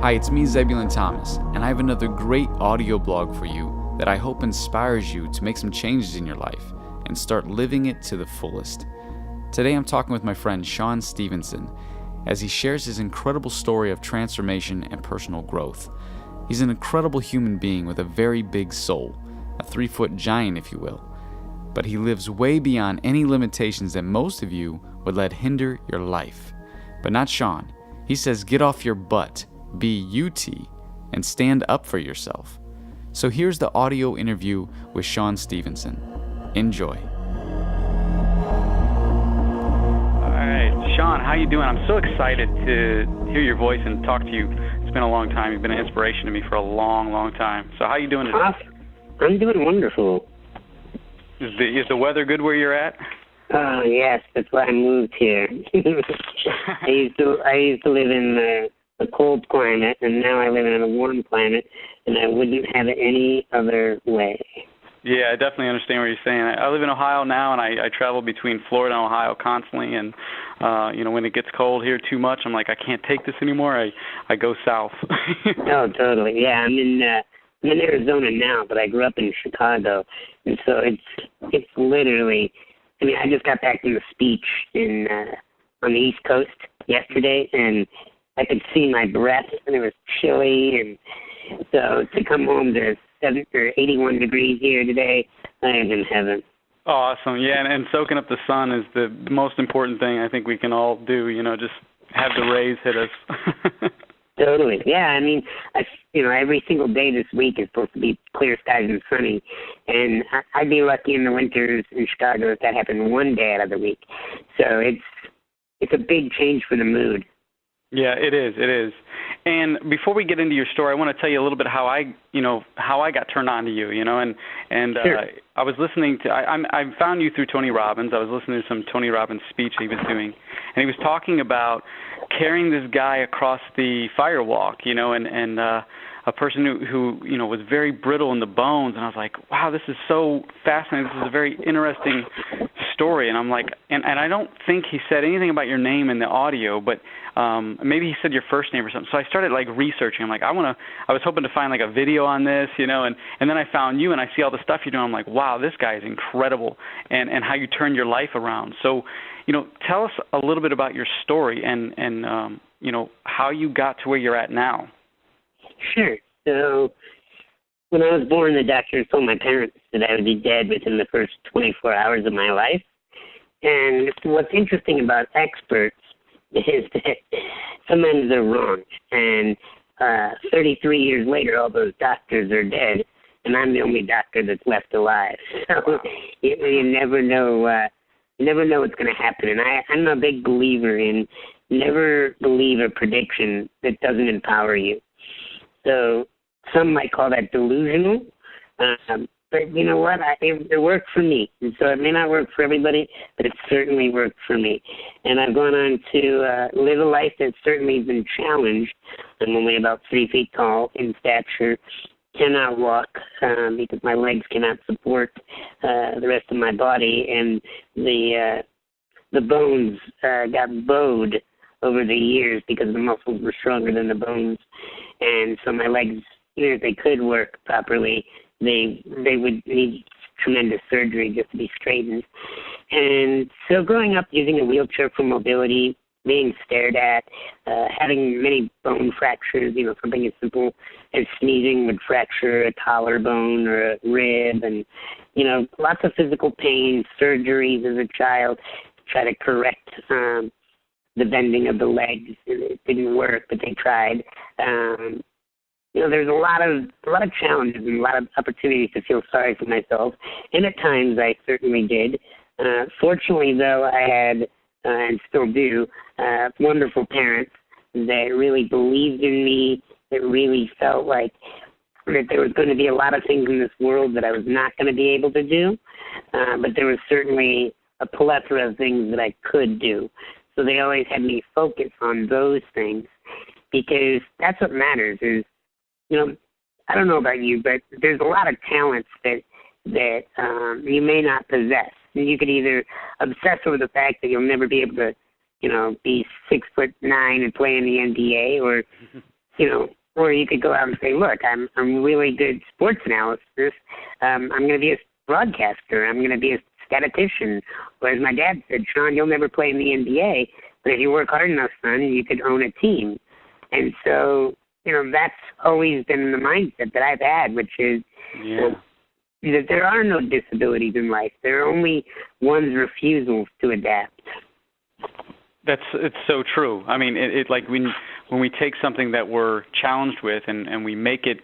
Hi, it's me, Zebulon Thomas, and I have another great audio blog for you that I hope inspires you to make some changes in your life and start living it to the fullest. Today I'm talking with my friend Sean Stephenson as he shares his incredible story of transformation and personal growth. He's an incredible human being with a very big soul, a 3-foot giant if you will, but he lives way beyond any limitations that most of you would let hinder your life. But not Sean. He says get off your butt, B-U-T, and stand up for yourself. So here's the audio interview with Sean Stephenson. Enjoy. All right, Sean, how you doing? I'm so excited to hear your voice and talk to you. It's been a long time. You've been an inspiration to me for a long, long time. So how you doing today? I'm doing wonderful. Is the weather good where you're at? Oh, yes, that's why I moved here. I used to live in a cold climate, and now I live in a warm climate, and I wouldn't have it any other way. Yeah, I definitely understand what you're saying. I live in Ohio now, and I travel between Florida and Ohio constantly, and when it gets cold here too much, I'm like, I can't take this anymore. I go south. Oh, totally. Yeah, I'm in Arizona now, but I grew up in Chicago, and so it's literally. I mean, I just got back from the speech on the East Coast yesterday, and I could see my breath, and it was chilly, and so to come home to 81 degrees here today, I am in heaven. Awesome, yeah, and soaking up the sun is the most important thing I think we can all do. Just have the rays hit us. Totally, yeah. I mean, every single day this week is supposed to be clear skies and sunny, and I'd be lucky in the winters in Chicago if that happened one day out of the week. So it's a big change for the mood. Yeah, it is. It is. And before we get into your story, I want to tell you a little bit how I got turned on to you. Sure. I was listening to. I found you through Tony Robbins. I was listening to some Tony Robbins speech he was doing, and he was talking about carrying this guy across the firewalk. And a person who was very brittle in the bones, and I was like, wow, this is so fascinating. This is a very interesting story. And I'm like, and I don't think he said anything about your name in the audio, but maybe he said your first name or something. So I started researching. I'm like, I was hoping to find a video on this, and then I found you and I see all the stuff you're doing. I'm like, wow, this guy is incredible, and how you turned your life around. So, tell us a little bit about your story and how you got to where you're at now. Sure. So when I was born, the doctors told my parents that I would be dead within the first 24 hours of my life. And what's interesting about experts is that sometimes they're wrong. And 33 years later, all those doctors are dead, and I'm the only doctor that's left alive. So you never know. You never know what's going to happen. And I'm a big believer in never believe a prediction that doesn't empower you. So some might call that delusional, but you know what? It worked for me. And so it may not work for everybody, but it certainly worked for me. And I've gone on to live a life that's certainly been challenged. I'm only about 3 feet tall in stature, cannot walk because my legs cannot support the rest of my body, and the bones got bowed over the years because the muscles were stronger than the bones, and so my legs, even if they could work properly, they would need tremendous surgery just to be straightened. And so growing up using a wheelchair for mobility, being stared at, having many bone fractures, something as simple as sneezing would fracture a collarbone or a rib, and, lots of physical pain, surgeries as a child to try to correct the bending of the legs. It didn't work, but they tried. There's a lot of challenges and a lot of opportunities to feel sorry for myself, and at times I certainly did. Fortunately, though, I had and still do wonderful parents that really believed in me, that really felt like that there was going to be a lot of things in this world that I was not going to be able to do, but there was certainly a plethora of things that I could do. So they always had me focus on those things, because that's what matters is, I don't know about you, but there's a lot of talents that you may not possess. You could either obsess over the fact that you'll never be able to, be 6'9" and play in the NBA, or or you could go out and say, look, I'm really good sports analysis. I'm going to be a broadcaster. I'm going to be a statistician. Or as my dad said, Sean, you'll never play in the NBA, but if you work hard enough, son, you could own a team. And so, that's always been the mindset that I've had, which is that there are no disabilities in life. There are only one's refusals to adapt. It's so true. I mean, it like when we take something that we're challenged with and we make it,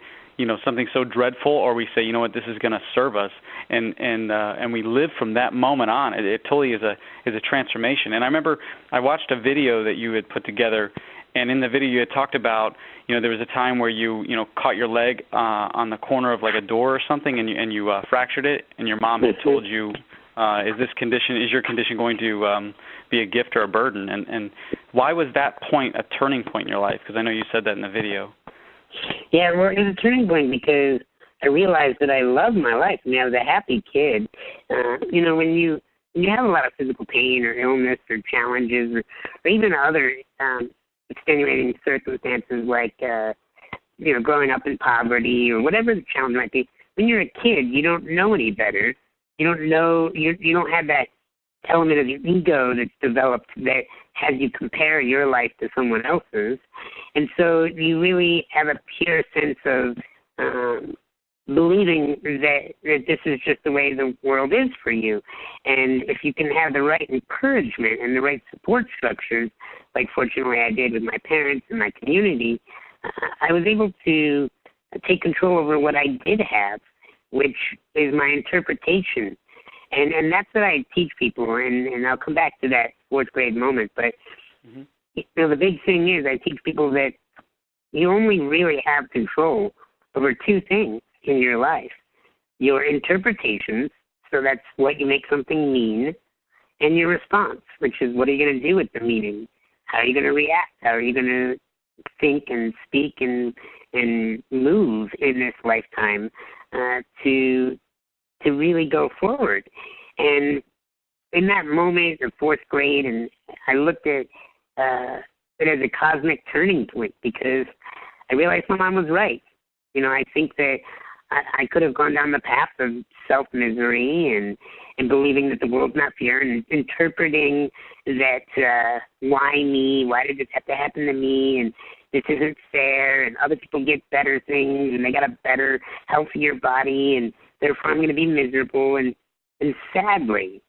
something so dreadful, or we say, you know what, this is going to serve us, and we live from that moment on. It totally is a transformation. And I remember I watched a video that you had put together, and in the video you had talked about, there was a time where you caught your leg on the corner of like a door or something, and you fractured it, and your mom had told you, is your condition going to be a gift or a burden? And why was that point a turning point in your life? Because I know you said that in the video. Yeah, well, it was a turning point because I realized that I loved my life. I mean, I was a happy kid. When you have a lot of physical pain or illness or challenges or even other extenuating circumstances like, growing up in poverty or whatever the challenge might be, when you're a kid, you don't know any better. You don't know, you don't have that element of your ego that's developed that has you compare your life to someone else's. And so you really have a pure sense of believing that this is just the way the world is for you. And if you can have the right encouragement and the right support structures, like fortunately I did with my parents and my community, I was able to take control over what I did have, which is my interpretation. And that's what I teach people, and I'll come back to that fourth grade moment. But, the big thing is I teach people that you only really have control over two things in your life. Your interpretations, so that's what you make something mean, and your response, which is what are you going to do with the meaning? How are you going to react? How are you going to think and speak and move in this lifetime to really go forward? And in that moment of fourth grade, and I looked at it as a cosmic turning point because I realized my mom was right. I think that I could have gone down the path of self-misery and believing that the world's not fair and interpreting that why me, why did this have to happen to me, and this isn't fair, and other people get better things, and they got a better, healthier body, and therefore I'm going to be miserable. And sadly,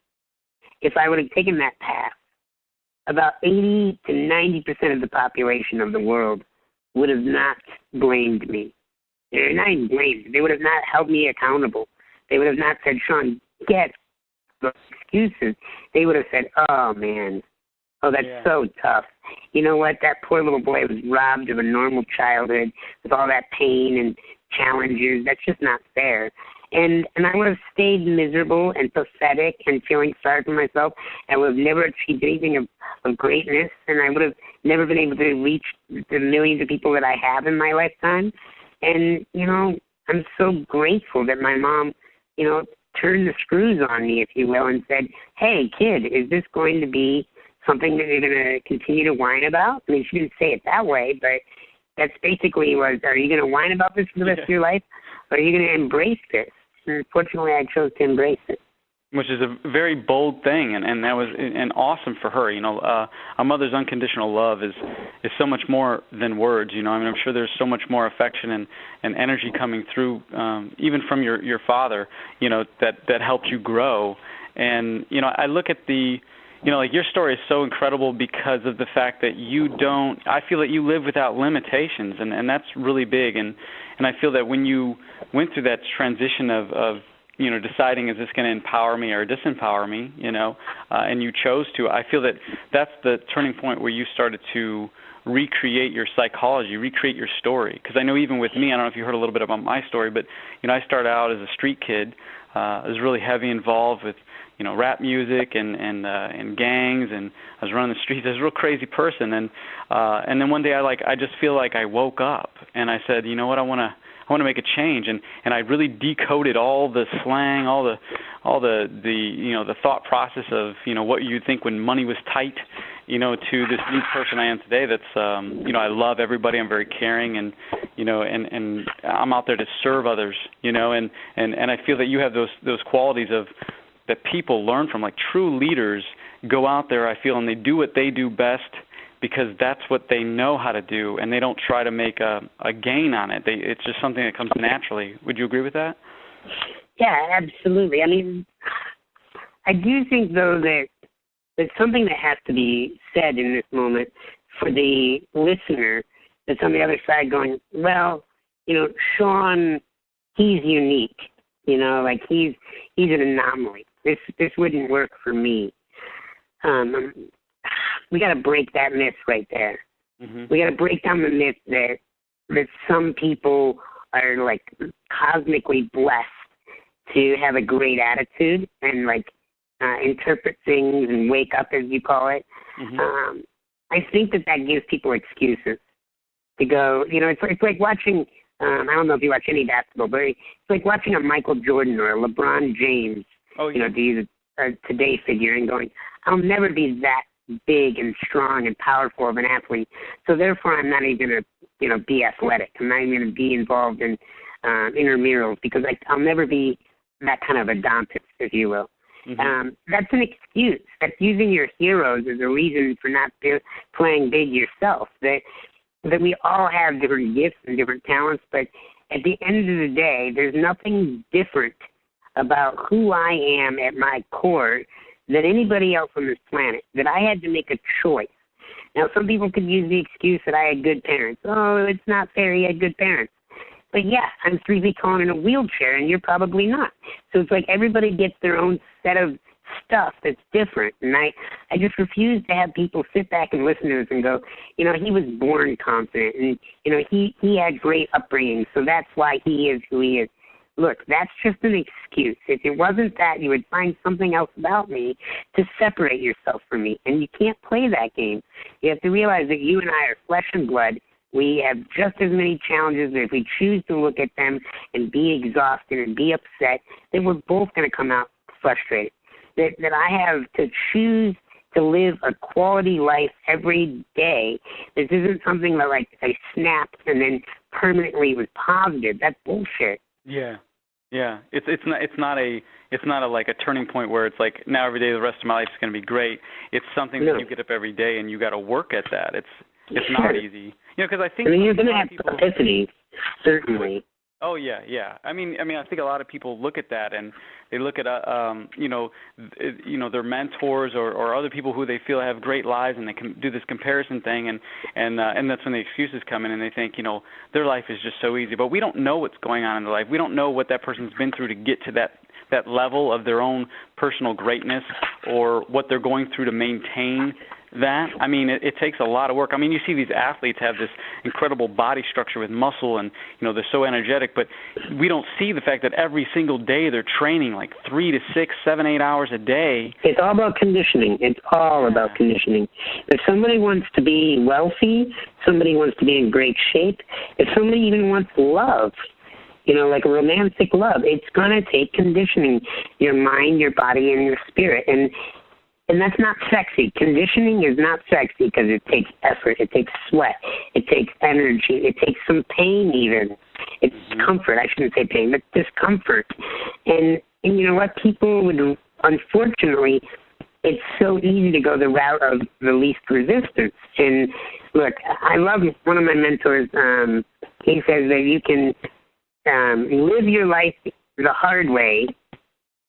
if I would have taken that path, about 80 to 90% of the population of the world would have not blamed me. They're not even blamed. They would have not held me accountable. They would have not said, Sean, get those excuses. They would have said, oh, man, that's so tough. You know what? That poor little boy was robbed of a normal childhood with all that pain and challenges. That's just not fair. And I would have stayed miserable and pathetic and feeling sorry for myself. I would have never achieved anything of greatness, and I would have never been able to reach the millions of people that I have in my lifetime. And, I'm so grateful that my mom, turned the screws on me, if you will, and said, hey, kid, is this going to be something that you're going to continue to whine about? I mean, she didn't say it that way, but that's basically was, are you going to whine about this for the rest of your life, or are you going to embrace this? And fortunately, I chose to embrace it. Which is a very bold thing, and that was awesome for her. A mother's unconditional love is so much more than words. I mean, I'm sure there's so much more affection and energy coming through, even from your father. That helped you grow. And I look at like your story is so incredible because of the fact that I feel that you live without limitations, and that's really big. And I feel that when you went through that transition of deciding is this going to empower me or disempower me, and you chose to, I feel that that's the turning point where you started to recreate your psychology, recreate your story. Because I know even with me, I don't know if you heard a little bit about my story, but, I started out as a street kid. I was really heavy involved with, rap music and gangs, and I was running the streets. I was a real crazy person. And then one day I just feel like I woke up and I said, you know what, I want want to make a change. And I really decoded all the slang, all the the thought process of what you think when money was tight, to this new person I am today. That's I love everybody. I'm very caring, and and I'm out there to serve others. And I feel that you have those qualities that people learn from. Like true leaders go out there, I feel, and they do what they do best because that's what they know how to do, and they don't try to make a gain on it. It's just something that comes naturally. Would you agree with that? Yeah, absolutely. I mean, I do think, though, that there's something that has to be said in this moment for the listener that's on the other side going, well, Sean, he's unique. Like he's an anomaly. This wouldn't work for me. We got to break that myth right there. Mm-hmm. We got to break down the myth that some people are like cosmically blessed to have a great attitude and like interpret things and wake up, as you call it. Mm-hmm. I think that gives people excuses to go. It's like watching. I don't know if you watch any basketball, but it's like watching a Michael Jordan or a LeBron James. Oh, yeah. To use a today figure and going, I'll never be that big and strong and powerful of an athlete, so therefore I'm not even going to be athletic. I'm not even going to be involved in intramurals because I'll never be that kind of Adonis, if you will. Mm-hmm. That's an excuse. That's using your heroes as a reason for not playing big yourself. That we all have different gifts and different talents, but at the end of the day, there's nothing different about who I am at my core than anybody else on this planet, that I had to make a choice. Now, some people could use the excuse that I had good parents. Oh, it's not fair, he had good parents. But yeah, I'm 3 feet tall in a wheelchair, and you're probably not. So it's like everybody gets their own set of stuff that's different. And I just refuse to have people sit back and listen to this and go, he was born confident, and, he had great upbringing, so that's why he is who he is. Look, that's just an excuse. If it wasn't that, you would find something else about me to separate yourself from me, and you can't play that game. You have to realize that you and I are flesh and blood. We have just as many challenges, and if we choose to look at them and be exhausted and be upset, then we're both going to come out frustrated. That I have to choose to live a quality life every day. This isn't something that like I snapped and then permanently was positive. That's bullshit. Yeah. It's not like a turning point where it's like now every day the rest of my life is going to be great. It's something that you get up every day and you got to work at that. It's not easy. Because I think you're going to have epiphanies, certainly. Oh yeah. I mean, I think a lot of people look at that and they look at their mentors or other people who they feel have great lives, and they can do this comparison thing, and that's when the excuses come in, and they think their life is just so easy. But we don't know what's going on in their life. We don't know what that person's been through to get to that level of their own personal greatness, or what they're going through to maintain that. I mean, it takes a lot of work. I mean, you see these athletes have this incredible body structure with muscle, and they're so energetic, but we don't see the fact that every single day they're training like 3 to 6, 7, 8 hours a day. It's all about conditioning. It's all about conditioning. If somebody wants to be wealthy, somebody wants to be in great shape, if somebody even wants love, like a romantic love, it's going to take conditioning, your mind, your body, and your spirit. And that's not sexy. Conditioning is not sexy because it takes effort. It takes sweat. It takes energy. It takes some pain even. It's comfort. I shouldn't say pain, but discomfort. And you know what? People would, unfortunately, it's so easy to go the route of the least resistance. And look, I love one of my mentors. He says that you can live your life the hard way,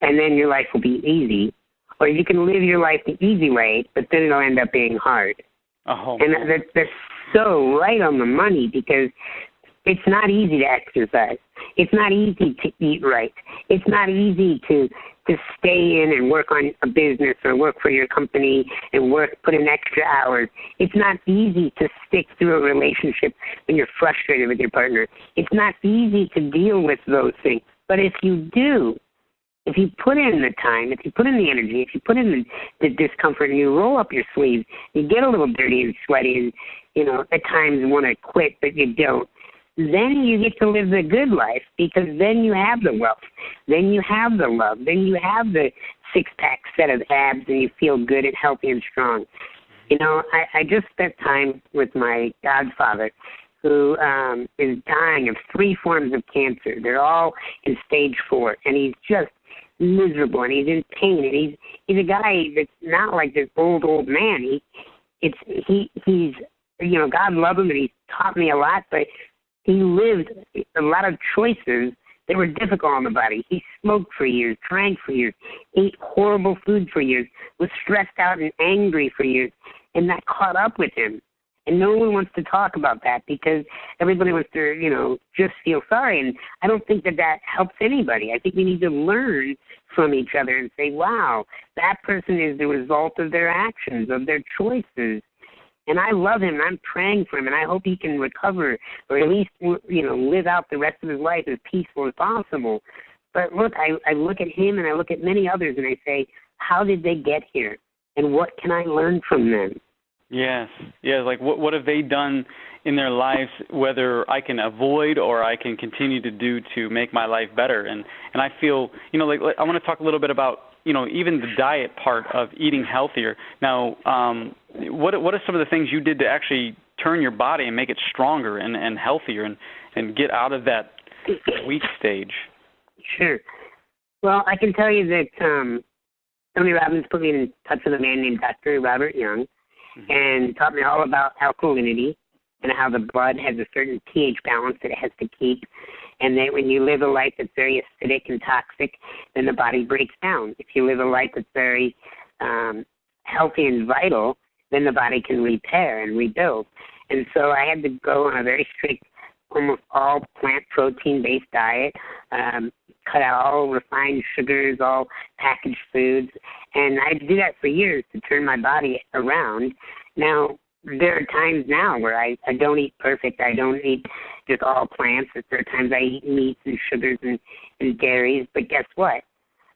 and then your life will be easy. Or you can live your life the easy way, but then it'll end up being hard. Oh. And that's so right on the money, because it's not easy to exercise. It's not easy to eat right. It's not easy to stay in and work on a business or work for your company and put in extra hours. It's not easy to stick through a relationship when you're frustrated with your partner. It's not easy to deal with those things. But if you do, if you put in the time, if you put in the energy, if you put in the discomfort and you roll up your sleeves, you get a little dirty and sweaty and, at times want to quit, but you don't. then you get to live the good life, because then you have the wealth, then you have the love, then you have the six-pack set of abs, and you feel good and healthy and strong. You know, I just spent time with my godfather, who is dying of 3 forms of cancer. They're all in stage 4, and he's just miserable, and he's in pain, and he's a guy that's not like this old man. He's you know, God love him, and he's taught me a lot, but he lived a lot of choices that were difficult on the body. He smoked for years, drank for years, ate horrible food for years, was stressed out and angry for years, and that caught up with him. And no one wants to talk about that, because everybody wants to, you know, just feel sorry. And I don't think that helps anybody. I think we need to learn from each other and say, wow, that person is the result of their actions, of their choices. And I love him, and I'm praying for him, and I hope he can recover, or at least, you know, live out the rest of his life as peaceful as possible. But look, I look at him, and I look at many others, and I say, how did they get here? And what can I learn from them? Yes. Yeah, like what have they done in their lives, whether I can avoid or I can continue to do to make my life better? And I feel, you know, like I want to talk a little bit about, you know, even the diet part of eating healthier. Now, what are some of the things you did to actually turn your body and make it stronger and healthier and get out of that weak stage? Sure. Well, I can tell you that Tony Robbins put me in touch with a man named Dr. Robert Young, and taught me all about alkalinity and how the blood has a certain pH balance that it has to keep, and that when you live a life that's very acidic and toxic, then the body breaks down. If you live a life that's very healthy and vital, then the body can repair and rebuild. And so I had to go on a very strict, almost all plant protein-based diet, cut out all refined sugars, all packaged foods, and I had to do that for years to turn my body around. Now, there are times now where I don't eat perfect. I don't eat just all plants. There are times I eat meats and sugars and dairies, but guess what?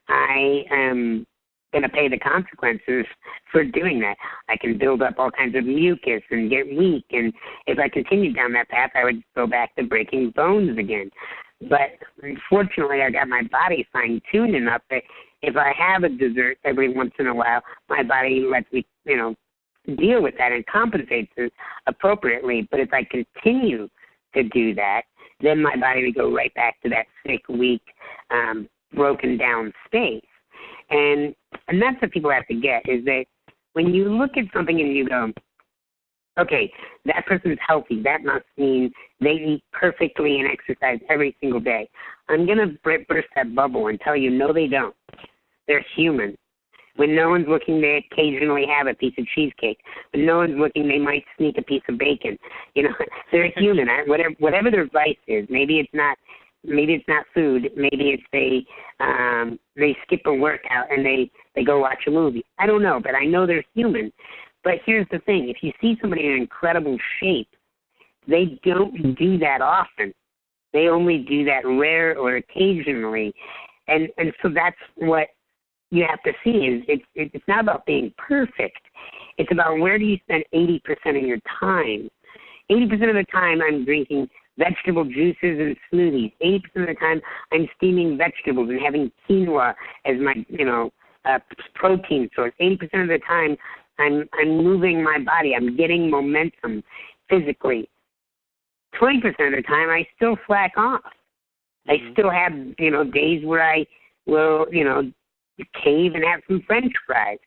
I am going to pay the consequences for doing that. I can build up all kinds of mucus and get weak, and if I continued down that path, I would go back to breaking bones again. But unfortunately, I got my body fine-tuned enough that if I have a dessert every once in a while, my body lets me, you know, deal with that and compensates it appropriately. But if I continue to do that, then my body would go right back to that sick, weak, broken down state. And that's what people have to get, is that when you look at something and you go, okay, that person's healthy, that must mean they eat perfectly and exercise every single day. I'm going to burst that bubble and tell you, no, they don't. They're human. When no one's looking, they occasionally have a piece of cheesecake. When no one's looking, they might sneak a piece of bacon. You know, they're human. Whatever their vice is, maybe it's not food. Maybe it's they skip a workout and they go watch a movie. I don't know, but I know they're human. But here's the thing. If you see somebody in incredible shape, they don't do that often. They only do that rare or occasionally. And so that's what you have to see is it's not about being perfect. It's about where do you spend 80% of your time. 80% of the time I'm drinking vegetable juices and smoothies. 80% of the time I'm steaming vegetables and having quinoa as my, protein source. 80% of the time I'm moving my body. I'm getting momentum physically. 20% of the time I still slack off. I still have, days where I will, cave and have some French fries.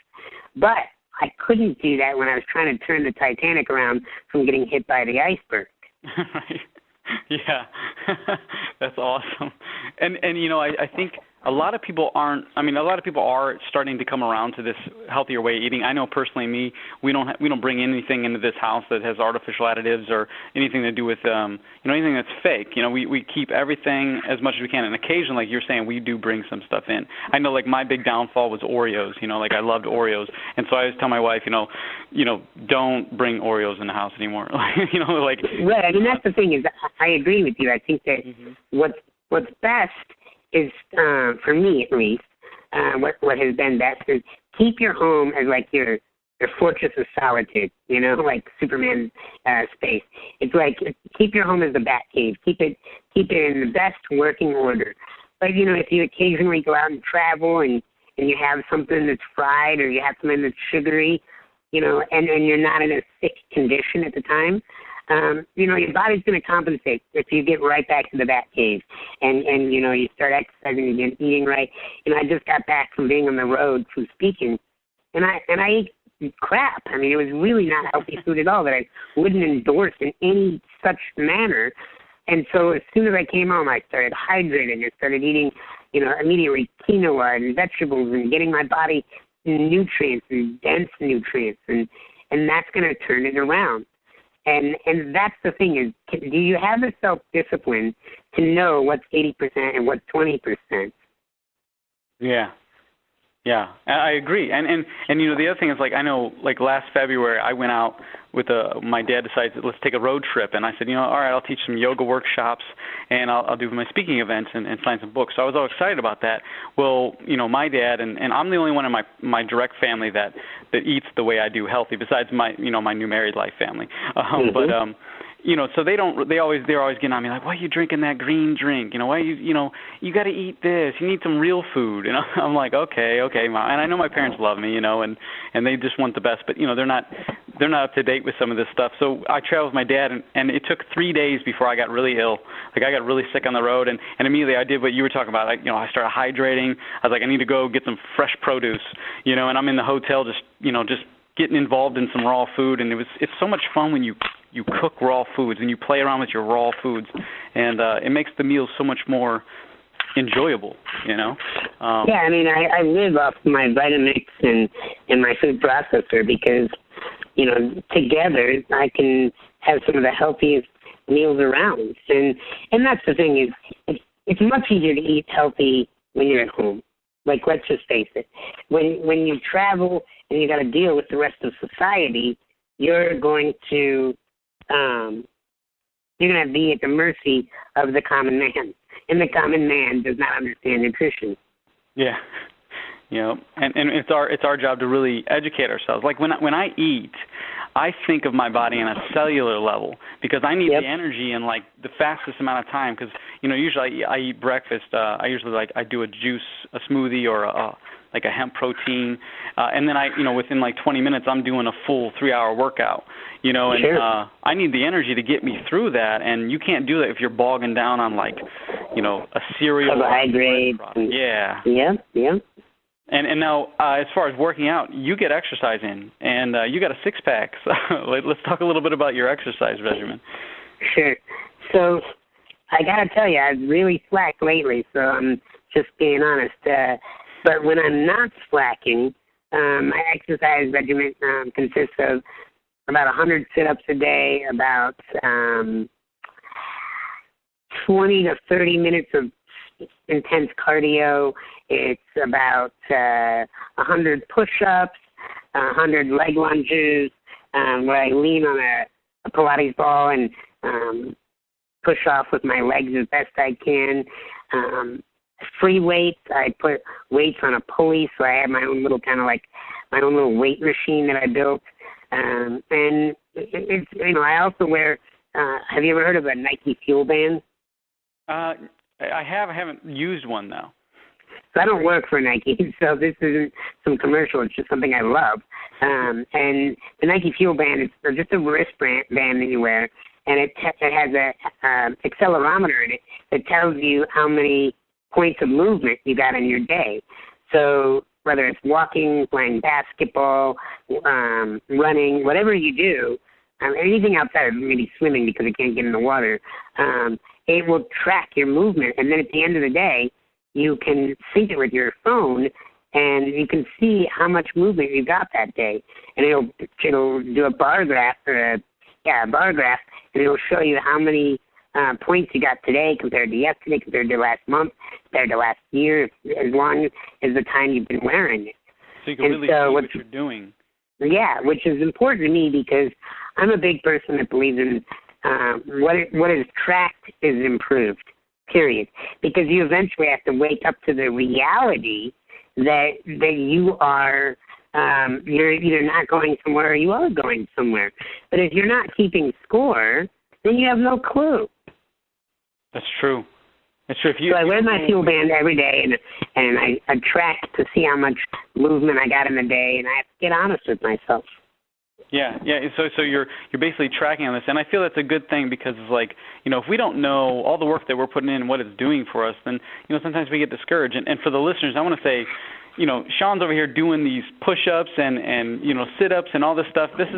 But I couldn't do that when I was trying to turn the Titanic around from getting hit by the iceberg. Right. Yeah. That's awesome. And I think a lot of people are starting to come around to this healthier way of eating. I know personally we don't bring anything into this house that has artificial additives or anything to do with anything that's fake. We keep everything as much as we can, and occasionally, like you're saying, we do bring some stuff in. I know, like, my big downfall was Oreos. I loved Oreos, and so I always tell my wife, don't bring Oreos in the house anymore. Right. I mean, that's the thing is I agree with you. I think that what's best is, for me at least, what has been best is keep your home as like your their fortress of solitude, like Superman space. It's like keep your home as the bat cave. Keep it in the best working order. But if you occasionally go out and travel and you have something that's fried or you have something that's sugary, and you're not in a sick condition at the time, your body's going to compensate if you get right back to the bat cave and you start exercising again, eating right. I just got back from being on the road from speaking, and I ate crap. I mean, it was really not healthy food at all that I wouldn't endorse in any such manner. And so as soon as I came home, I started hydrating. I started eating, immediately quinoa and vegetables and getting my body nutrients and dense nutrients, and that's going to turn it around. And that's the thing is, do you have the self-discipline to know what's 80% and what's 20%? Yeah, I agree. And the other thing is, I know, last February I went out with my dad decided, let's take a road trip, and I said, all right, I'll teach some yoga workshops, and I'll do my speaking events and sign some books. So I was all excited about that. Well, my dad, and I'm the only one in my direct family that eats the way I do, healthy, besides my new married life family. But so they're always getting on me like, why are you drinking that green drink? Why you got to eat this. You need some real food. I'm like, okay, Mom. And I know my parents love me, and they just want the best, but they're not up to date with some of this stuff. So I traveled with my dad, and it took 3 days before I got really ill. I got really sick on the road, and immediately I did what you were talking about. I started hydrating. I was like, I need to go get some fresh produce, and I'm in the hotel just getting involved in some raw food, and it's so much fun when you cook raw foods and you play around with your raw foods, and it makes the meals so much more enjoyable, Yeah, I mean, I live off my Vitamix and my food processor because, together I can have some of the healthiest meals around. And that's the thing is, it's much easier to eat healthy when you're at home. Like, let's just face it. When you travel and you got to deal with the rest of society, you're going to be at the mercy of the common man, and the common man does not understand nutrition. Yeah, and it's our job to really educate ourselves. Like when I eat, I think of my body on a cellular level because I need the energy in the fastest amount of time. Because usually I eat breakfast. I usually I do a juice, a smoothie, or a hemp protein, and then within 20 minutes I'm doing a full 3-hour workout. And sure. I need the energy to get me through that, and you can't do that if you're bogging down on a cereal. Carbohydrates. Yeah. Yeah. And now, as far as working out, you get exercise in, and you got a six-pack. So let's talk a little bit about your exercise regimen. Sure. So I got to tell you, I've really slacked lately, so I'm just being honest. But when I'm not slacking, my exercise regimen consists of about 100 sit-ups a day, about 20 to 30 minutes of intense cardio. It's about 100 push-ups, 100 leg lunges, where I lean on a Pilates ball and push off with my legs as best I can. Free weights, I put weights on a pulley, so I have my own little my own little weight machine that I built. And it's I also wear. Have you ever heard of a Nike Fuel Band? I haven't used one though. So I don't work for Nike, so this isn't some commercial. It's just something I love. And the Nike Fuel Band is just a wristband that you wear, and it has a accelerometer in it that tells you how many points of movement you got in your day. So whether it's walking, playing basketball, running, whatever you do, anything outside of maybe swimming because it can't get in the water, it will track your movement. And then at the end of the day, you can sync it with your phone, and you can see how much movement you got that day. And it'll do a bar graph, and it'll show you how many points you got today compared to yesterday, compared to last month, compared to last year, as long as the time you've been wearing it. So you can really see what you're doing. Yeah, which is important to me because I'm a big person that believes in what is tracked is improved, period. Because you eventually have to wake up to the reality that you are You're either not going somewhere or you are going somewhere. But if you're not keeping score, then you have no clue. That's true. It's true. So I wear my fuel band every day, and I track to see how much movement I got in the day, and I have to get honest with myself. Yeah. So you're basically tracking on this, and I feel that's a good thing because it's like, if we don't know all the work that we're putting in and what it's doing for us, then sometimes we get discouraged. And for the listeners, I want to say, Sean's over here doing these push-ups and sit-ups and all this stuff. This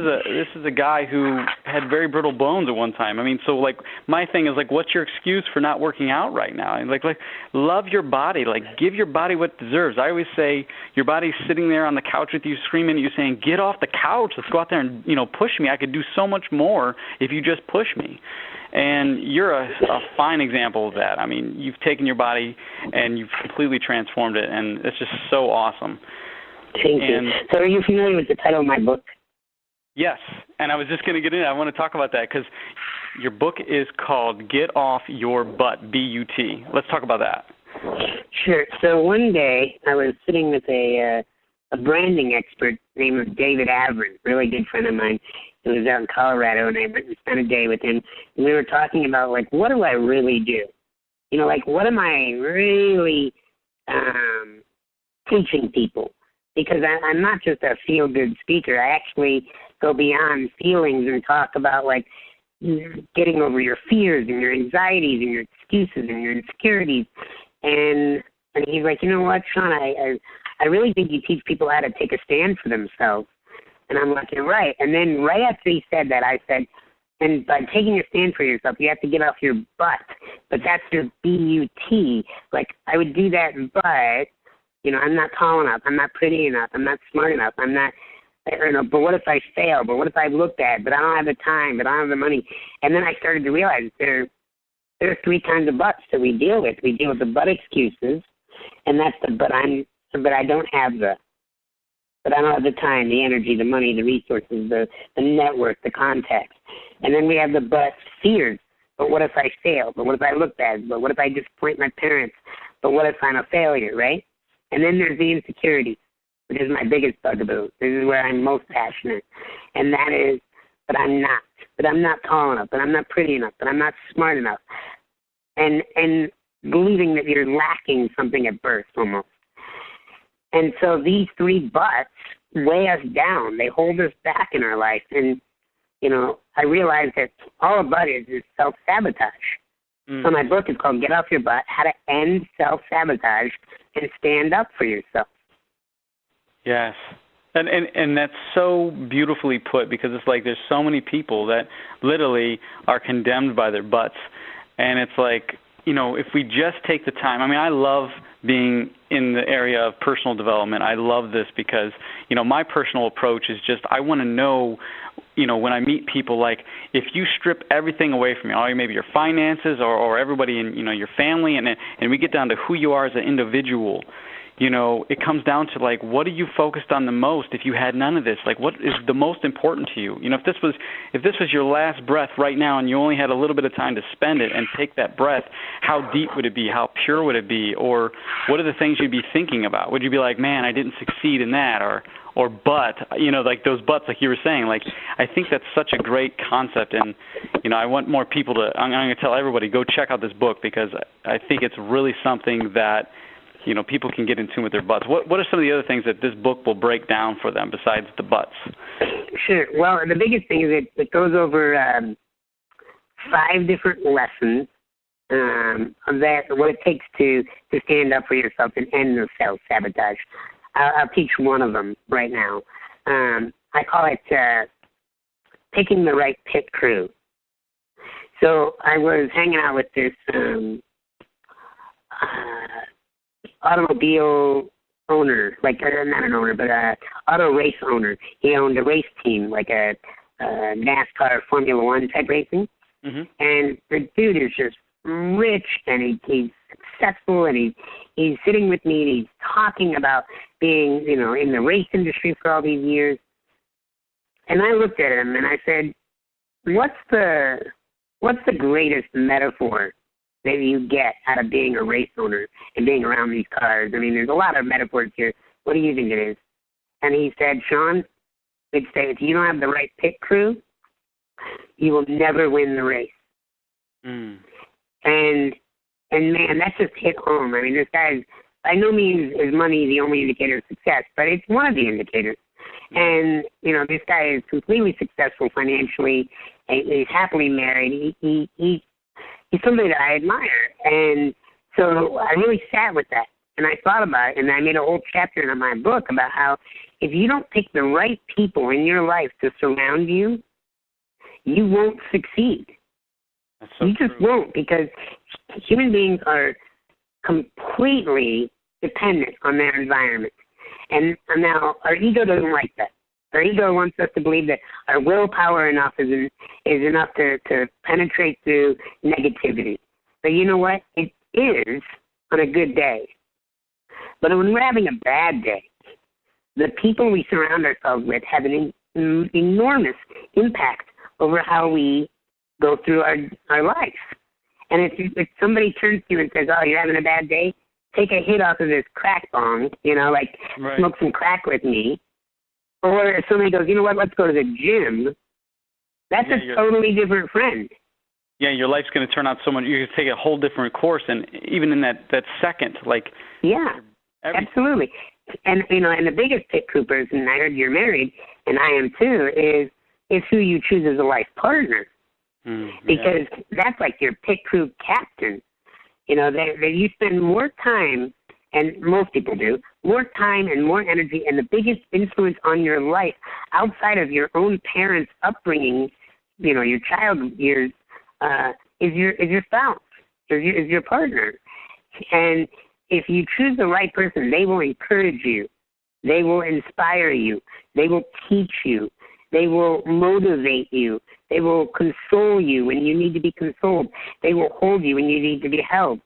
is a guy who had very brittle bones at one time. I mean, so like my thing is like, what's your excuse for not working out right now? And like love your body. Like give your body what it deserves. I always say your body's sitting there on the couch with you, screaming at you, saying, "Get off the couch. Let's go out there and push me. I could do so much more if you just push me." And you're a fine example of that. I mean, you've taken your body and you've completely transformed it, and it's just so awesome. Thank you. So are you familiar with the title of my book? Yes, and I was just going to get in. I want to talk about that because your book is called Get Off Your Butt, B-U-T. Let's talk about that. Sure. So one day I was sitting with a branding expert named David Averin, really good friend of mine. He was out in Colorado, and I went and spent a day with him. And we were talking about, like, what do I really do? Like, what am I really teaching people? Because I'm not just a feel-good speaker. I actually go beyond feelings and talk about, like, getting over your fears and your anxieties and your excuses and your insecurities. And he's like, you know what, Sean, I really think you teach people how to take a stand for themselves. And I'm like, you're right. And then right after he said that, I said, and by taking a stand for yourself, you have to get off your butt. But that's your B-U-T. Like, I would do that, but, I'm not tall enough. I'm not pretty enough. I'm not smart enough. I'm not, but what if I fail? But what if I've looked at? But I don't have the time. But I don't have the money. And then I started to realize there are three kinds of butts that we deal with. We deal with the butt excuses, and that's the but I don't have the time, the energy, the money, the resources, the network, the contacts. And then we have the but fears. But what if I fail? But what if I look bad? But what if I disappoint my parents? But what if I'm a failure, right? And then there's the insecurities, which is my biggest bugaboo. This is where I'm most passionate. And that is, but I'm not. But I'm not tall enough. But I'm not pretty enough. But I'm not smart enough. And believing that you're lacking something at birth almost. And so these three buts weigh us down. They hold us back in our life. And, I realized that all a butt is self-sabotage. So my book is called Get Off Your Butt, How to End Self-Sabotage and Stand Up for Yourself. Yes. And that's so beautifully put because it's like there's so many people that literally are condemned by their butts. And it's like, if we just take the time. I mean, I love being in the area of personal development. I love this because, my personal approach is just I want to know, when I meet people, like if you strip everything away from you, maybe your finances or everybody in, your family, and we get down to who you are as an individual, it comes down to like, what are you focused on the most if you had none of this? Like, what is the most important to you? If this was your last breath right now and you only had a little bit of time to spend it and take that breath, how deep would it be? How pure would it be? Or what are the things you'd be thinking about? Would you be like, man, I didn't succeed in that? Or but, like those buts, like you were saying, like, I think that's such a great concept. And, I want more people I'm going to tell everybody, go check out this book because I think it's really something that, people can get in tune with their butts. What are some of the other things that this book will break down for them besides the butts? Sure. Well, the biggest thing is it goes over 5 different lessons of that, what it takes to stand up for yourself and end the self-sabotage. I'll teach one of them right now. I call it picking the right pit crew. So I was hanging out with this automobile owner, like not an owner, but auto race owner. He owned a race team, like a NASCAR Formula One type racing. Mm-hmm. And the dude is just rich, and he's successful, and he's sitting with me, and he's talking about being, in the race industry for all these years. And I looked at him and I said, what's the greatest metaphor that you get out of being a race owner and being around these cars? I mean, there's a lot of metaphors here. What do you think it is? And he said, Sean, he'd say, if you don't have the right pit crew, you will never win the race. Mm. And man, that just hit home. I mean, this guy's, by no means is money the only indicator of success, but it's one of the indicators. And, you know, this guy is completely successful financially. He's happily married. He's somebody that I admire. And so I really sat with that. And I thought about it, and I made a whole chapter in my book about how if you don't pick the right people in your life to surround you, you won't succeed. That's so you just true. won't, because human beings are completely dependent on their environment. And now our ego doesn't like that. Our ego wants us to believe that our willpower is enough to penetrate through negativity. But you know what? It is on a good day. But when we're having a bad day, the people we surround ourselves with have an enormous impact over how we go through our life. And if somebody turns to you and says, oh, you're having a bad day, take a hit off of this crack bong, you know, like right. Smoke some crack with me. Or if somebody goes, you know what, let's go to the gym, that's a totally different friend. Yeah, your life's going to turn out so much. You're going to take a whole different course, and even in that second, like... Yeah, absolutely. And, you know, and the biggest pit crew person, I heard you're married, and I am too, is who you choose as a life partner. Because that's like your pit crew captain. You know, that you spend more time, and most people do, more time and more energy, and the biggest influence on your life outside of your own parents' upbringing, you know, your child years, is your spouse, is your partner. And if you choose the right person, they will encourage you. They will inspire you. They will teach you. They will motivate you. They will console you when you need to be consoled. They will hold you when you need to be held.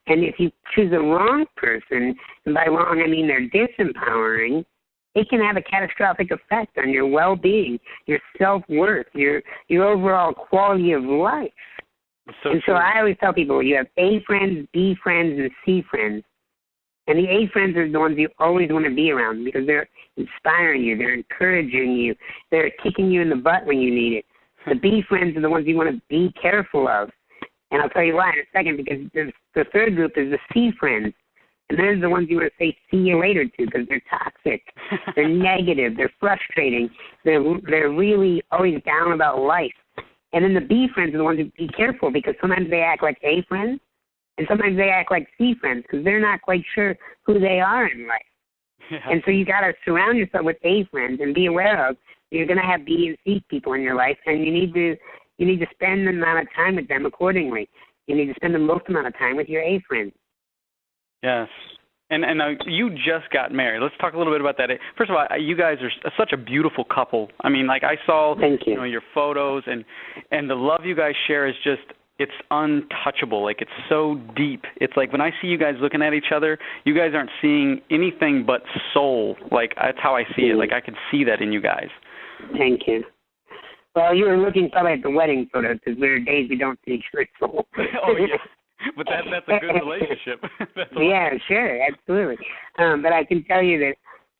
And if you choose the wrong person, and by wrong I mean they're disempowering, it can have a catastrophic effect on your well-being, your self-worth, your overall quality of life. So I always tell people, you have A friends, B friends, and C friends. And the A friends are the ones you always want to be around because they're inspiring you, they're encouraging you, they're kicking you in the butt when you need it. The B friends are the ones you want to be careful of. And I'll tell you why in a second, because the third group is the C friends. And they're the ones you want to say see you later to because they're toxic, they're negative, they're frustrating, they're really always down about life. And then the B friends are the ones who be careful because sometimes they act like A friends and sometimes they act like C friends because they're not quite sure who they are in life. Yeah. And so you got to surround yourself with A friends and be aware of you're going to have B and C people in your life, and you need to spend the amount of time with them accordingly. You need to spend the most amount of time with your A friends. Yes. And you just got married. Let's talk a little bit about that. First of all, you guys are such a beautiful couple. I mean, like I saw your photos, and the love you guys share is just, it's untouchable. Like it's so deep. It's like when I see you guys looking at each other, you guys aren't seeing anything but soul. Like that's how I see it. Like I could see that in you guys. Thank you. Well, you were looking probably at the wedding photos because there are days we don't see each other's soul. Oh, yeah. But that's a good relationship. Yeah, sure, absolutely. But I can tell you that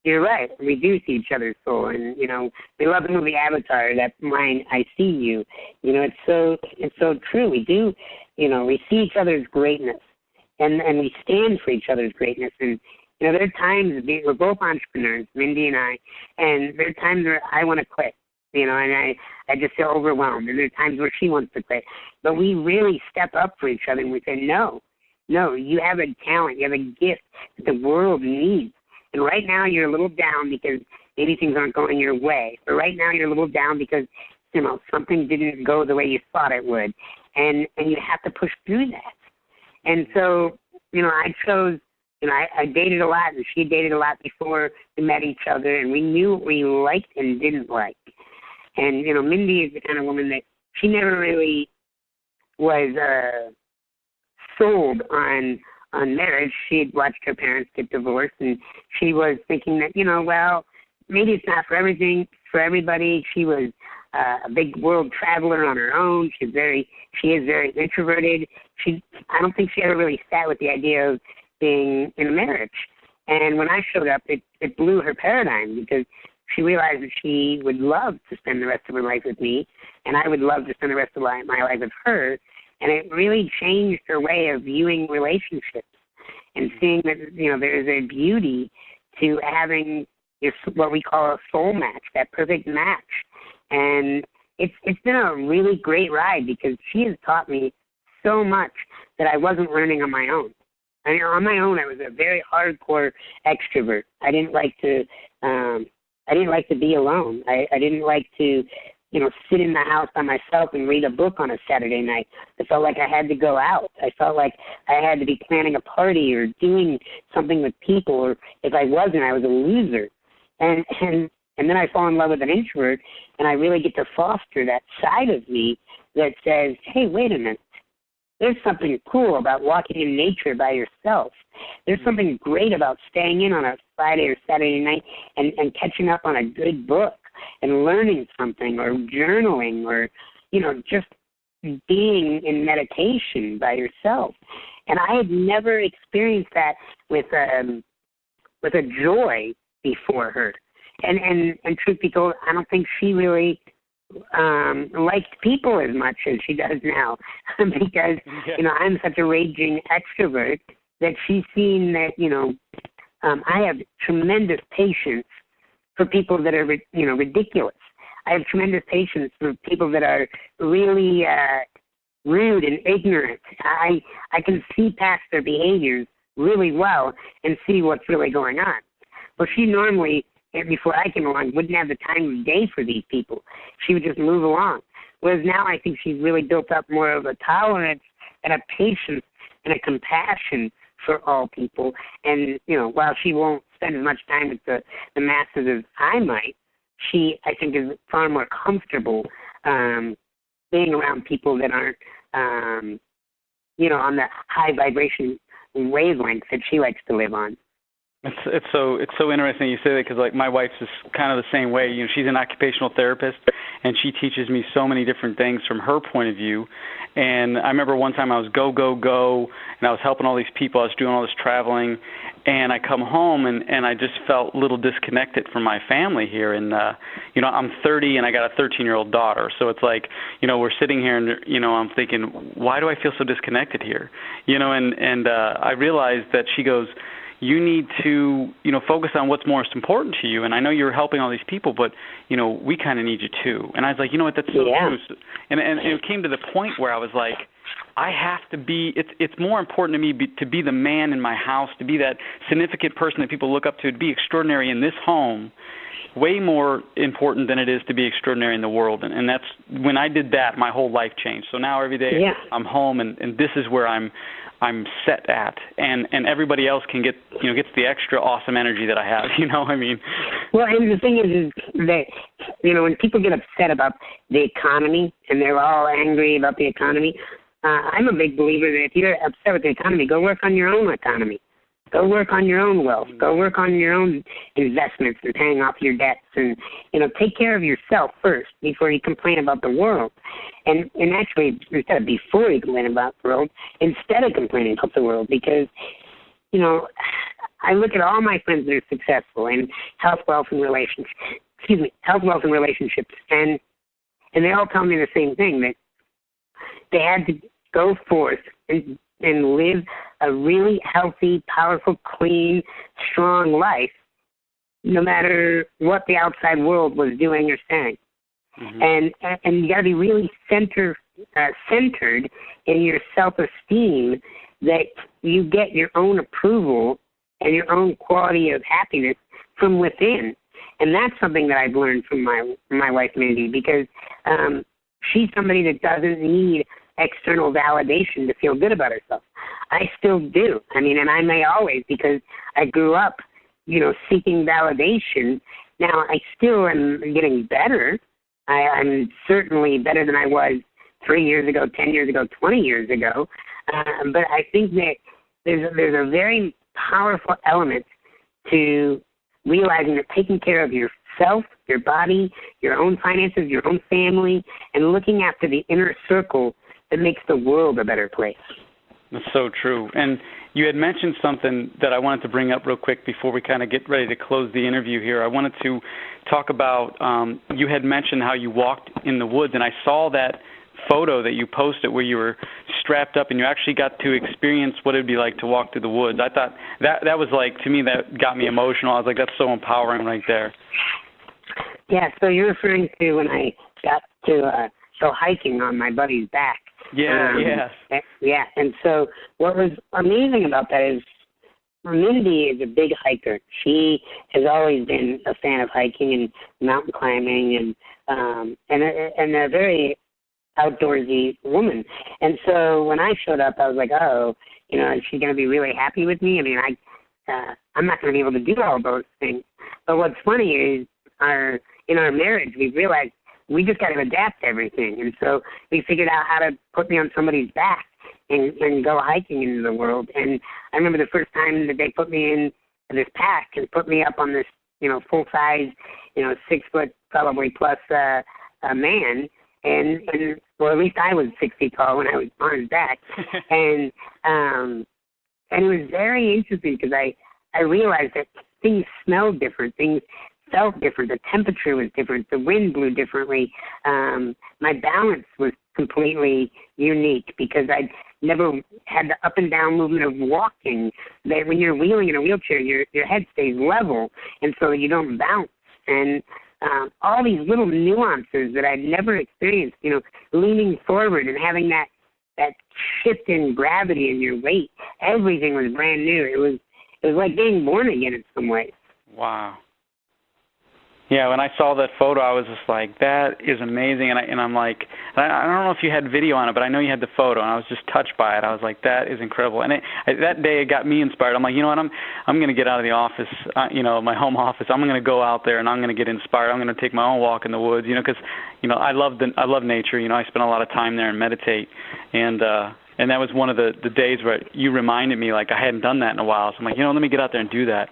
you're right. We do see each other's soul, and you know, we love the movie Avatar. That line, I see you. You know, it's so true. We do. You know, we see each other's greatness, and we stand for each other's greatness. And you know, there are times we're both entrepreneurs, Mindy and I, and there are times where I want to quit. You know, and I just feel overwhelmed. And there are times where she wants to quit. But we really step up for each other and we say, no, you have a talent, you have a gift that the world needs. And right now you're a little down because maybe things aren't going your way. But right now you're a little down because, you know, something didn't go the way you thought it would. And you have to push through that. And so, you know, I chose, you know, I dated a lot and she dated a lot before we met each other, and we knew what we liked and didn't like. And, you know, Mindy is the kind of woman that she never really was sold on marriage. She had watched her parents get divorced, and she was thinking that, you know, well, maybe it's not for everybody. She was a big world traveler on her own. She is very introverted. I don't think she ever really sat with the idea of being in a marriage. And when I showed up, it blew her paradigm because she realized that she would love to spend the rest of her life with me, and I would love to spend the rest of my life with her. And it really changed her way of viewing relationships and seeing that, there is a beauty to having what we call a soul match, that perfect match. And it's been a really great ride because she has taught me so much that I wasn't learning on my own. I mean, on my own, I was a very hardcore extrovert. I didn't like to be alone. I didn't like to, sit in the house by myself and read a book on a Saturday night. I felt like I had to go out. I felt like I had to be planning a party or doing something with people, or if I wasn't, I was a loser. And then I fall in love with an introvert, and I really get to foster that side of me that says, hey, wait a minute. There's something cool about walking in nature by yourself. There's something great about staying in on a Friday or Saturday night and catching up on a good book and learning something or journaling or, just being in meditation by yourself. And I had never experienced that with a joy before her. And truth be told, I don't think she really liked people as much as she does now because, I'm such a raging extrovert that she's seen that, I have tremendous patience for people that are, ridiculous. I have tremendous patience for people that are really rude and ignorant. I can see past their behaviors really well and see what's really going on. Well, she normally, before I came along, wouldn't have the time of day for these people. She would just move along. Whereas now I think she's really built up more of a tolerance and a patience and a compassion for all people. And, while she won't spend as much time with the masses as I might, she, I think, is far more comfortable being around people that aren't, on the high vibration wavelength that she likes to live on. It's so interesting you say that because like my wife's is kind of the same way. She's an occupational therapist and she teaches me so many different things from her point of view. And I remember one time I was go and I was helping all these people. I was doing all this traveling, and I come home and I just felt a little disconnected from my family here. And I'm 30 and I got a 13-year-old daughter, so it's like we're sitting here and I'm thinking, why do I feel so disconnected here? And I realized that she goes, you need to, focus on what's most important to you. And I know you're helping all these people, but, we kind of need you too. And I was like, what, that's so true. And it came to the point where I was like, I have to be, it's more important to me to be the man in my house, to be that significant person that people look up to be extraordinary in this home, way more important than it is to be extraordinary in the world. And that's, when I did that, my whole life changed. So now every day I'm home and this is where I'm set at, and everybody else can gets the extra awesome energy that I have. Well, and the thing is that when people get upset about the economy and they're all angry about the economy, I'm a big believer that if you're upset with the economy, go work on your own economy. Go work on your own wealth. Go work on your own investments and paying off your debts. And, take care of yourself first before you complain about the world. And actually, instead of before you complain about the world, instead of complaining about the world, because, I look at all my friends that are successful in health, wealth, and relationships. And they all tell me the same thing, that they had to go forth and live a really healthy, powerful, clean, strong life, no matter what the outside world was doing or saying. Mm-hmm. And you got to be really centered in your self-esteem, that you get your own approval and your own quality of happiness from within. And that's something that I've learned from my wife, Mindy, because she's somebody that doesn't need external validation to feel good about herself. I still do. And I may always, because I grew up, seeking validation. Now, I still am getting better. I'm certainly better than I was 3 years ago, 10 years ago, 20 years ago. But I think that there's a very powerful element to realizing that taking care of yourself, your body, your own finances, your own family, and looking after the inner circle that makes the world a better place. That's so true. And you had mentioned something that I wanted to bring up real quick before we kind of get ready to close the interview here. I wanted to talk about, you had mentioned how you walked in the woods, and I saw that photo that you posted where you were strapped up and you actually got to experience what it would be like to walk through the woods. I thought that was like, to me, that got me emotional. I was like, that's so empowering right there. Yeah, so you're referring to when I got to go hiking on my buddy's back. Yeah, yes. Yeah, and so what was amazing about that is Mindy is a big hiker. She has always been a fan of hiking and mountain climbing and a very outdoorsy woman. And so when I showed up, I was like, oh, is she going to be really happy with me? I mean, I'm not going to be able to do all those things. But what's funny is in our marriage, we realized we just got to adapt to everything. And so we figured out how to put me on somebody's back and go hiking into the world. And I remember the first time that they put me in this pack and put me up on this, full-size, 6 foot probably plus man. And well, at least I was 6 feet tall when I was on his back. And it was very interesting because I realized that things smelled different, things felt different, the temperature was different, the wind blew differently. My balance was completely unique because I'd never had the up and down movement of walking. That when you're wheeling in a wheelchair, your head stays level, and so you don't bounce. And all these little nuances that I'd never experienced, leaning forward and having that shift in gravity in your weight, everything was brand new. It was like being born again in some ways. Wow. Yeah, when I saw that photo, I was just like, that is amazing. And I'm like, I don't know if you had video on it, but I know you had the photo, and I was just touched by it. I was like, that is incredible. And that day it got me inspired. I'm like, you know what, I'm going to get out of the office, my home office. I'm going to go out there, and I'm going to get inspired. I'm going to take my own walk in the woods, because, I love nature. I spend a lot of time there and meditate. And that was one of the days where you reminded me, like, I hadn't done that in a while. So I'm like, let me get out there and do that.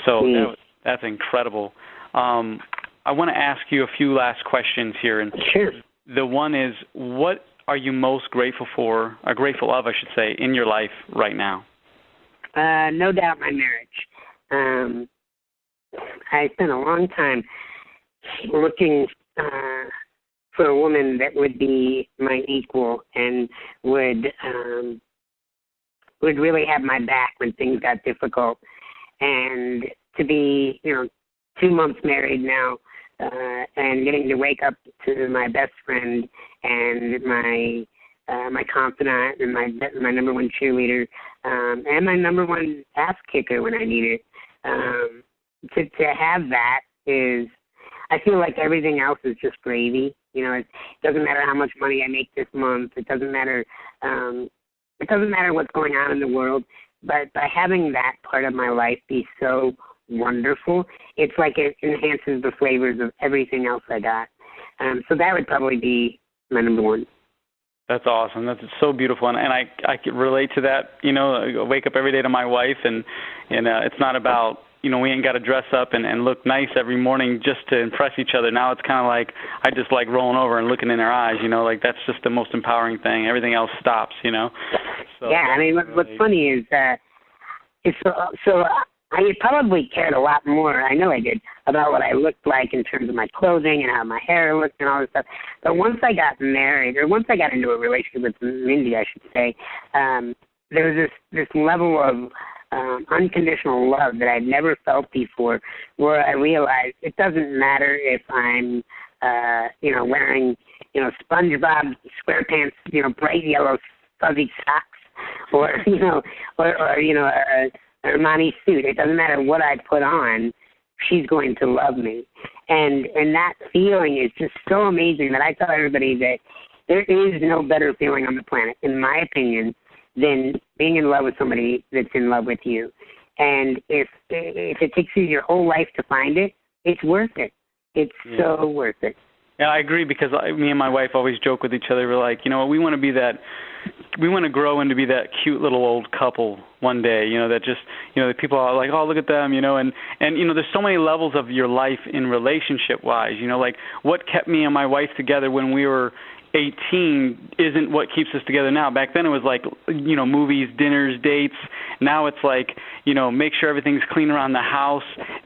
So that's incredible. I want to ask you a few last questions here. And sure. The one is, what are you most grateful for, or grateful of, I should say, in your life right now? No doubt my marriage. I spent a long time looking for a woman that would be my equal and would really have my back when things got difficult. And to be, 2 months married now, and getting to wake up to my best friend and my confidant and my number one cheerleader, and my number one ass kicker when I need it. To have that is, I feel like everything else is just gravy. It doesn't matter how much money I make this month. It doesn't matter. It doesn't matter what's going on in the world. But by having that part of my life be so wonderful, it's like it enhances the flavors of everything else I got. So that would probably be my number one. That's awesome. That's so beautiful, and I can relate to that. I wake up every day to my wife, and it's not about we ain't got to dress up and look nice every morning just to impress each other. Now it's kind of like I just like rolling over and looking in her eyes. Like that's just the most empowering thing. Everything else stops. So, yeah, I mean, what's funny is it's so. I probably cared a lot more, I know I did, about what I looked like in terms of my clothing and how my hair looked and all this stuff. But once I got married, or once I got into a relationship with Mindy, I should say, there was this level of unconditional love that I'd never felt before, where I realized it doesn't matter if I'm, wearing, SpongeBob SquarePants, bright yellow fuzzy socks, or Armani suit. It doesn't matter what I put on, she's going to love me. And that feeling is just so amazing that I tell everybody that there is no better feeling on the planet, in my opinion, than being in love with somebody that's in love with you. And if it takes you your whole life to find it, it's worth it. It's so worth it. Yeah, I agree, because me and my wife always joke with each other. We're like, we want to be that. We want to grow into be that cute little old couple one day, that just, the people are like, oh, look at them, and there's so many levels of your life in relationship-wise, like what kept me and my wife together when we were 18 isn't what keeps us together now. Back then it was like, movies, dinners, dates. Now it's like, make sure everything's clean around the house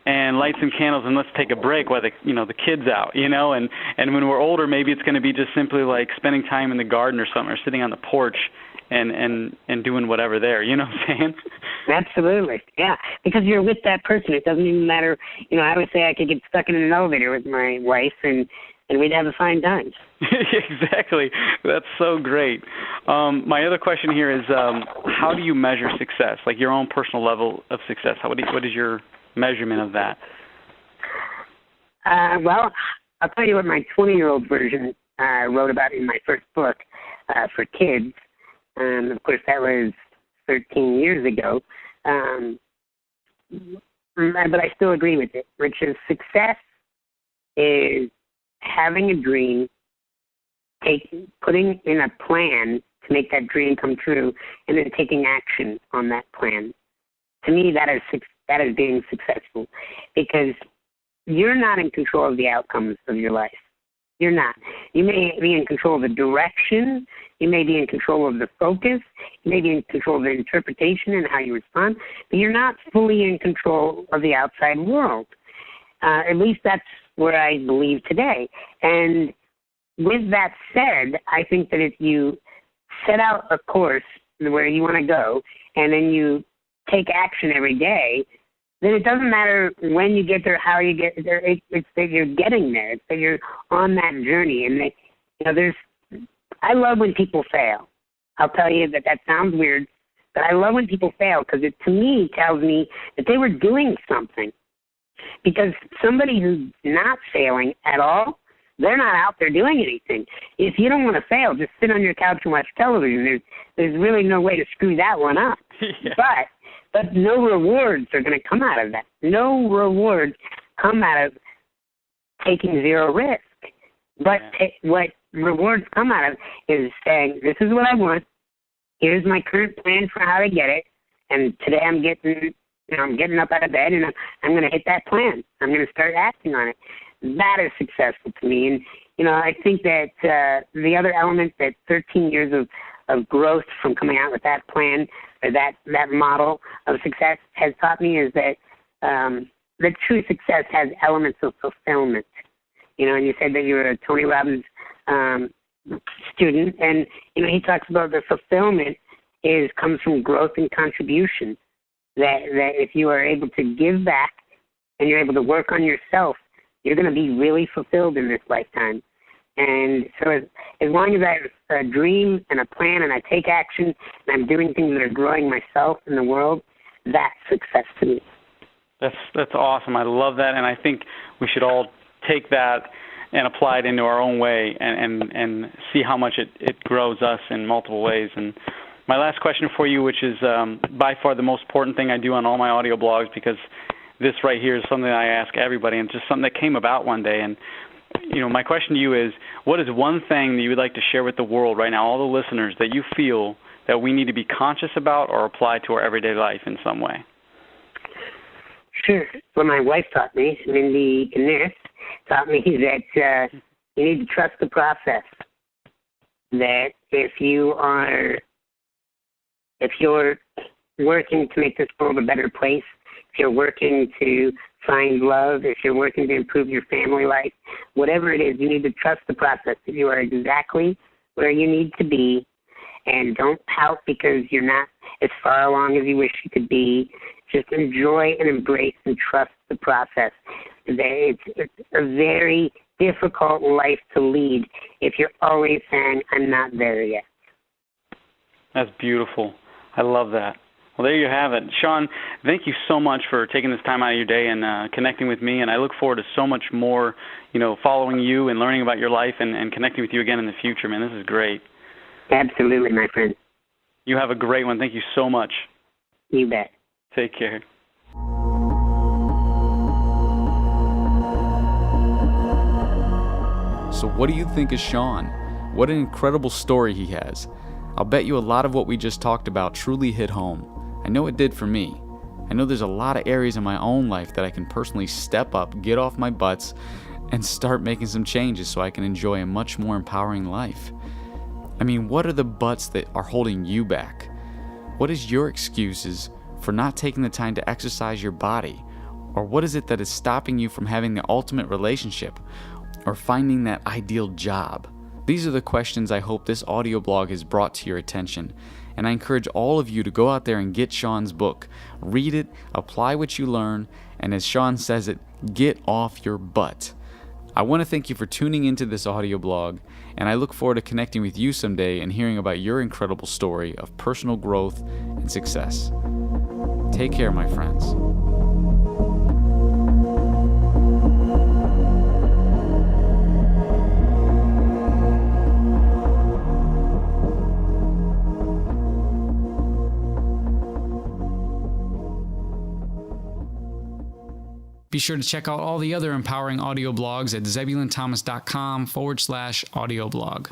and light some candles and let's take a break while the kids out, and when we're older, maybe it's going to be just simply like spending time in the garden or something, or sitting on the porch and doing whatever there. You know what I'm saying? Absolutely, yeah. Because you're with that person. It doesn't even matter. I would say I could get stuck in an elevator with my wife and we'd have a fine time. Exactly. That's so great. My other question here is, how do you measure success? Like your own personal level of success. What is your measurement of that? Well, I'll tell you what my 20-year-old version wrote about in my first book for kids. Of course, that was 13 years ago. But I still agree with it, which is success is having a dream, putting in a plan to make that dream come true, and then taking action on that plan. To me, that is being successful, because you're not in control of the outcomes of your life. You're not. You may be in control of the direction. You may be in control of the focus. You may be in control of the interpretation and how you respond, but you're not fully in control of the outside world. At least that's where I believe today. And with that said, I think that if you set out a course where you want to go and then you take action every day, then it doesn't matter when you get there, how you get there. It's that you're getting there. It's that you're on that journey. And I love when people fail. I'll tell you that sounds weird, but I love when people fail, because it, to me, tells me that they were doing something. Because somebody who's not failing at all, they're not out there doing anything. If you don't want to fail, just sit on your couch and watch television. There's really no way to screw that one up. Yeah. But no rewards are going to come out of that. No rewards come out of taking zero risk. But what rewards come out of is saying, this is what I want. Here's my current plan for how to get it. And today I'm getting up out of bed and I'm going to hit that plan. I'm going to start acting on it. That is successful to me. And, I think that the other element, that 13 years of growth from coming out with that plan, or that model of success has taught me, is that true success has elements of fulfillment. And you said that you were a Tony Robbins student, and, he talks about the fulfillment comes from growth and contribution. That if you are able to give back and you're able to work on yourself, you're going to be really fulfilled in this lifetime. And so as long as I have a dream and a plan and I take action and I'm doing things that are growing myself and the world, that's success to me. That's awesome. I love that, and I think we should all take that and apply it into our own way and see how much it grows us in multiple ways. And my last question for you, which is by far the most important thing I do on all my audio blogs, because this right here is something I ask everybody, and it's just something that came about one day. And my question to you is, what is one thing that you would like to share with the world right now, all the listeners, that you feel that we need to be conscious about or apply to our everyday life in some way? Sure. What my wife taught me, Mindy Innes, taught me that you need to trust the process. That if you're working to make this world a better place, if you're working to find love, if you're working to improve your family life, whatever it is, you need to trust the process, that you are exactly where you need to be, and don't pout because you're not as far along as you wish you could be. Just enjoy and embrace and trust the process. It's a very difficult life to lead if you're always saying, I'm not there yet. That's beautiful. I love that. Well, there you have it. Sean, thank you so much for taking this time out of your day and connecting with me, and I look forward to so much more, following you and learning about your life and connecting with you again in the future, man. This is great. Absolutely, my friend. You have a great one. Thank you so much. You bet. Take care. So what do you think of Sean? What an incredible story he has. I'll bet you a lot of what we just talked about truly hit home. I know it did for me. I know there's a lot of areas in my own life that I can personally step up, get off my butts, and start making some changes so I can enjoy a much more empowering life. I mean, what are the buts that are holding you back? What is your excuses for not taking the time to exercise your body? Or what is it that is stopping you from having the ultimate relationship or finding that ideal job? These are the questions I hope this audio blog has brought to your attention. And I encourage all of you to go out there and get Sean's book. Read it, apply what you learn, and as Sean says it, get off your butt. I want to thank you for tuning into this audio blog, and I look forward to connecting with you someday and hearing about your incredible story of personal growth and success. Take care, my friends. Be sure to check out all the other empowering audio blogs at ZebulonThomas.com/audio blog.